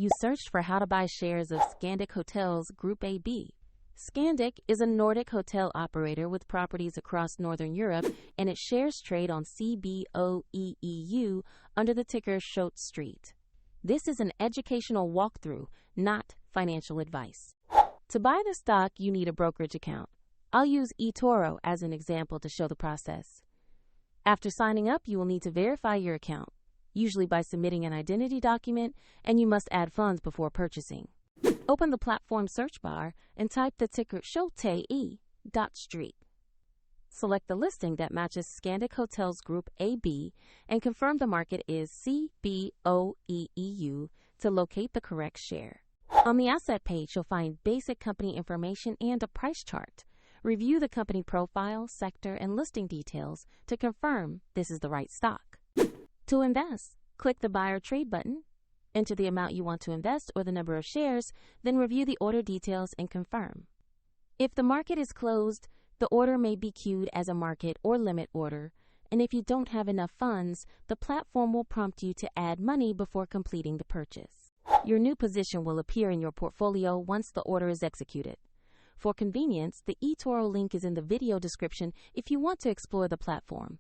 You searched for how to buy shares of Scandic Hotels Group AB. Scandic is a Nordic hotel operator with properties across Northern Europe, and its shares trade on CBOE EU under the ticker SHOTE.ST. This is an educational walkthrough, not financial advice. To buy the stock, you need a brokerage account. I'll use eToro as an example to show the process. After signing up, you will need to verify your account, usually by submitting an identity document, and you must add funds before purchasing. Open the platform search bar and type the ticker SHOTE.ST. Select the listing that matches Scandic Hotels Group AB and confirm the market is CBOE EU to locate the correct share. On the asset page, you'll find basic company information and a price chart. Review the company profile, sector, and listing details to confirm this is the right stock. To invest, click the Buy or Trade button. Enter the amount you want to invest or the number of shares, then review the order details and confirm. If the market is closed, the order may be queued as a market or limit order, and if you don't have enough funds, the platform will prompt you to add money before completing the purchase. Your new position will appear in your portfolio once the order is executed. For convenience, the eToro link is in the video description if you want to explore the platform.